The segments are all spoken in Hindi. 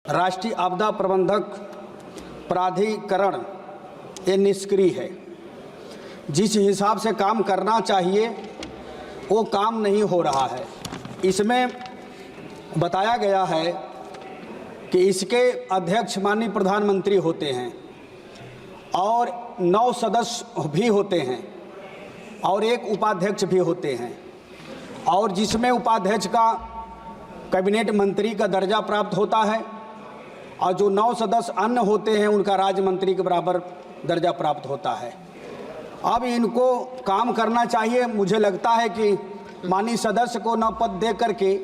राष्ट्रीय आपदा प्रबंधक प्राधिकरण ये निष्क्रिय है। जिस हिसाब से काम करना चाहिए वो काम नहीं हो रहा है। इसमें बताया गया है कि इसके अध्यक्ष माननीय प्रधानमंत्री होते हैं और 9 सदस्य भी होते हैं और एक उपाध्यक्ष भी होते हैं, और जिसमें उपाध्यक्ष का कैबिनेट मंत्री का दर्जा प्राप्त होता है और जो 9 सदस्य अन्य होते हैं उनका राज्य मंत्री के बराबर दर्जा प्राप्त होता है। अब इनको काम करना चाहिए। मुझे लगता है कि माननीय सदस्य को न पद दे करके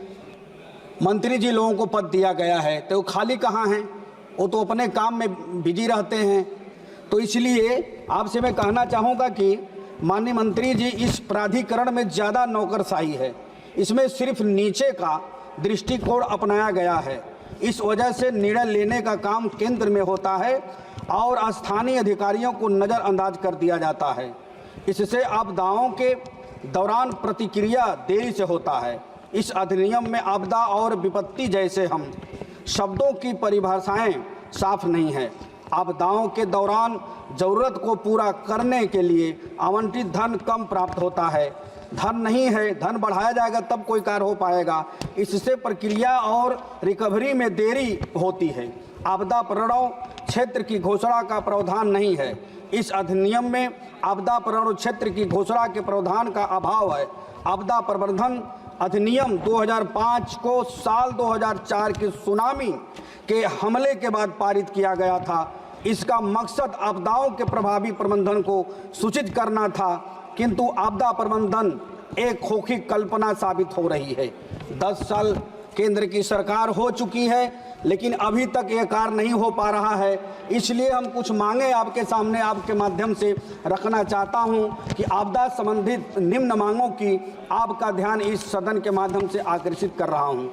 मंत्री जी लोगों को पद दिया गया है, तो वो खाली कहाँ हैं? वो तो अपने काम में बिजी रहते हैं। तो इसलिए आपसे मैं कहना चाहूँगा कि माननीय मंत्री जी, इस प्राधिकरण में ज़्यादा नौकरशाही है। इसमें सिर्फ नीचे का दृष्टिकोण अपनाया गया है। इस वजह से निर्णय लेने का काम केंद्र में होता है और स्थानीय अधिकारियों को नज़रअंदाज कर दिया जाता है। इससे आपदाओं के दौरान प्रतिक्रिया देरी से होता है। इस अधिनियम में आपदा और विपत्ति जैसे हम शब्दों की परिभाषाएं साफ नहीं है। आपदाओं के दौरान ज़रूरत को पूरा करने के लिए आवंटित धन कम प्राप्त होता है। धन नहीं है, धन बढ़ाया जाएगा तब कोई कार्य हो पाएगा। इससे प्रक्रिया और रिकवरी में देरी होती है। आपदा प्रवण क्षेत्र की घोषणा का प्रावधान नहीं है। इस अधिनियम में आपदा प्रवण क्षेत्र की घोषणा के प्रावधान का अभाव है। आपदा प्रबंधन अधिनियम 2005 को साल 2004 के सुनामी के हमले के बाद पारित किया गया था। इसका मकसद आपदाओं के प्रभावी प्रबंधन को सूचित करना था, किंतु आपदा प्रबंधन एक खोखी कल्पना साबित हो रही है। 10 साल केंद्र की सरकार हो चुकी है लेकिन अभी तक यह कार्य नहीं हो पा रहा है। इसलिए हम कुछ मांगे आपके सामने आपके माध्यम से रखना चाहता हूं कि आपदा संबंधित निम्न मांगों की आपका ध्यान इस सदन के माध्यम से आकर्षित कर रहा हूं।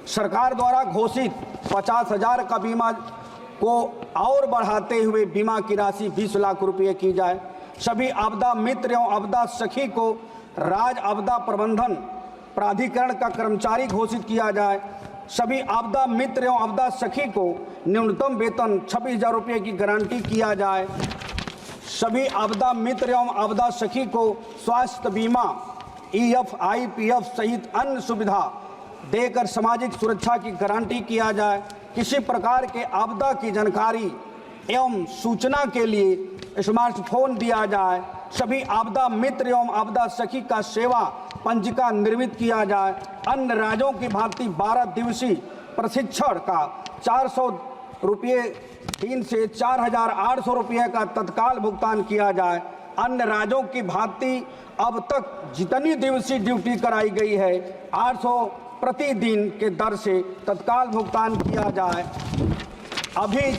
सरकार द्वारा घोषित 50,000 का बीमा को और बढ़ाते हुए बीमा की राशि 20 लाख रुपये की जाए। सभी आपदा मित्र एवं आपदा सखी को राज्य आपदा प्रबंधन प्राधिकरण का कर्मचारी घोषित किया जाए। सभी आपदा मित्र एवं आपदा सखी को न्यूनतम वेतन 26,000 रुपये की गारंटी किया जाए। सभी आपदा मित्र एवं आपदा सखी को स्वास्थ्य बीमा, EF, IPF सहित अन्य सुविधा देकर सामाजिक सुरक्षा की गारंटी किया जाए। किसी प्रकार के आपदा की जानकारी एवं सूचना के लिए स्मार्टफोन दिया जाए। सभी आपदा मित्र एवं आपदा सखी का सेवा पंजिका निर्मित किया जाए। अन्य राज्यों की भांति 12 दिवसीय प्रशिक्षण का 400 रुपये 3 से 4,800 रुपये का तत्काल भुगतान किया जाए। अन्य राज्यों की भांति अब तक जितनी दिवसीय ड्यूटी कराई गई है 800 प्रतिदिन के दर से तत्काल भुगतान किया जाए। अभी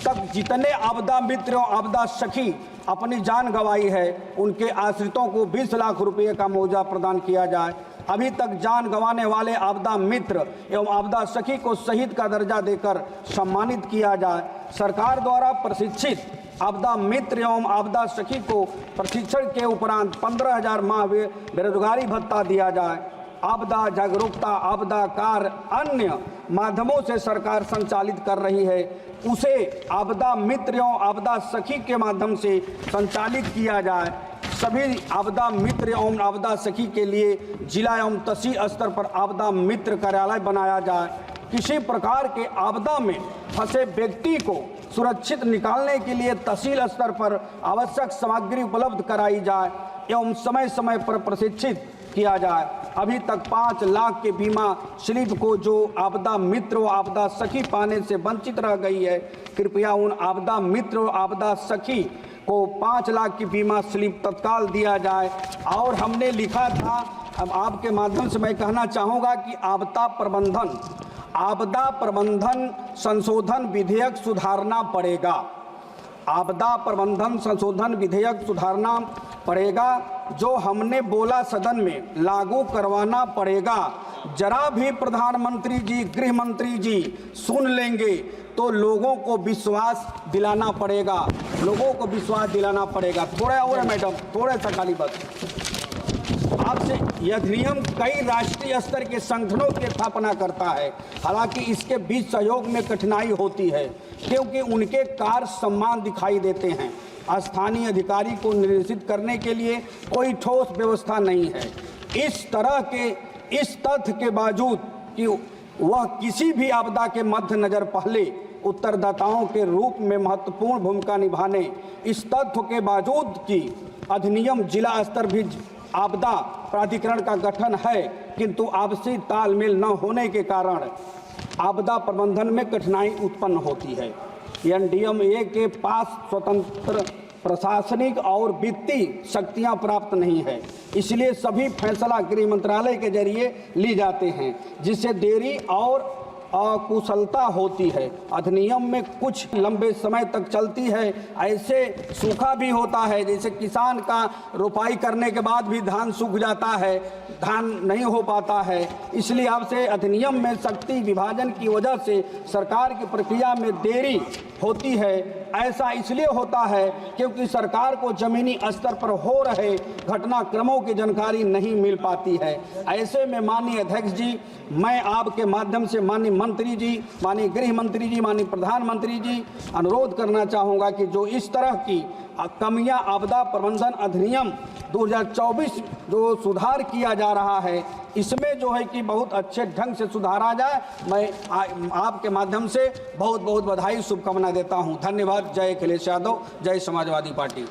तक जितने आपदा मित्र एवं आपदा सखी अपनी जान गंवाई है उनके आश्रितों को 20 लाख रुपये का मुआवजा प्रदान किया जाए। अभी तक जान गंवाने वाले आपदा मित्र एवं आपदा सखी को शहीद का दर्जा देकर सम्मानित किया जाए। सरकार द्वारा प्रशिक्षित आपदा मित्र एवं आपदा सखी को प्रशिक्षण के उपरांत 15,000 माह बेरोजगारी भत्ता दिया जाए। आपदा जागरूकता, आपदा कार्य अन्य माध्यमों से सरकार संचालित कर रही है, उसे आपदा मित्र एवं आपदा सखी के माध्यम से संचालित किया जाए। सभी आपदा मित्र एवं आपदा सखी के लिए जिला एवं तहसील स्तर पर आपदा मित्र कार्यालय बनाया जाए। किसी प्रकार के आपदा में फंसे व्यक्ति को सुरक्षित निकालने के लिए तहसील स्तर पर आवश्यक सामग्री उपलब्ध कराई जाए एवं समय समय पर प्रशिक्षित किया जाए। अभी तक 5 लाख के बीमा स्लिप को जो आपदा मित्र व आपदा सखी पाने से वंचित रह गई है, कृपया उन आपदा मित्र व आपदा सखी को 5 लाख की बीमा स्लिप तत्काल दिया जाए। और हमने लिखा था, अब आपके माध्यम से मैं कहना चाहूँगा कि आपदा प्रबंधन संशोधन विधेयक सुधारना पड़ेगा। आपदा प्रबंधन संशोधन विधेयक सुधारना पड़ेगा, जो हमने बोला सदन में लागू करवाना पड़ेगा। जरा भी प्रधानमंत्री जी, गृह मंत्री जी सुन लेंगे तो लोगों को विश्वास दिलाना पड़ेगा। लोगों को विश्वास दिलाना पड़ेगा। थोड़ा और मैडम, थोड़ा सा खाली बस। हिसाब से यह अधिनियम कई राष्ट्रीय स्तर के संगठनों की स्थापना करता है। हालांकि इसके बीच सहयोग में कठिनाई होती है क्योंकि उनके कार्य समान दिखाई देते हैं। स्थानीय अधिकारी को निर्देशित करने के लिए कोई ठोस व्यवस्था नहीं है। इस तथ्य के बावजूद कि वह किसी भी आपदा के मद्देनजर पहले उत्तरदाताओं के रूप में महत्वपूर्ण भूमिका निभाने, इस तथ्य के बावजूद कि अधिनियम जिला स्तर भी आपदा प्राधिकरण का गठन है, किंतु आपसी तालमेल न होने के कारण आपदा प्रबंधन में कठिनाई उत्पन्न होती है। एनडीएमए के पास स्वतंत्र प्रशासनिक और वित्तीय शक्तियां प्राप्त नहीं है, इसलिए सभी फैसला गृह मंत्रालय के जरिए ली जाते हैं, जिससे देरी और अकुशलता होती है। अधिनियम में कुछ लंबे समय तक चलती है। ऐसे सूखा भी होता है, जैसे किसान का रोपाई करने के बाद भी धान सूख जाता है, धान नहीं हो पाता है। इसलिए आपसे अधिनियम में शक्ति विभाजन की वजह से सरकार की प्रक्रिया में देरी होती है। ऐसा इसलिए होता है क्योंकि सरकार को जमीनी स्तर पर हो रहे घटनाक्रमों की जानकारी नहीं मिल पाती है। ऐसे में माननीय अध्यक्ष जी, मैं आपके माध्यम से माननीय मंत्री जी, माननीय गृह मंत्री जी, माननीय प्रधानमंत्री जी अनुरोध करना चाहूँगा कि जो इस तरह की कमियां आपदा प्रबंधन अधिनियम 2024 जो सुधार किया जा रहा है, इसमें जो है कि बहुत अच्छे ढंग से सुधारा जाए। मैं आपके माध्यम से बहुत बहुत बधाई शुभकामना देता हूं। धन्यवाद। जय अखिलेश यादव, जय समाजवादी पार्टी।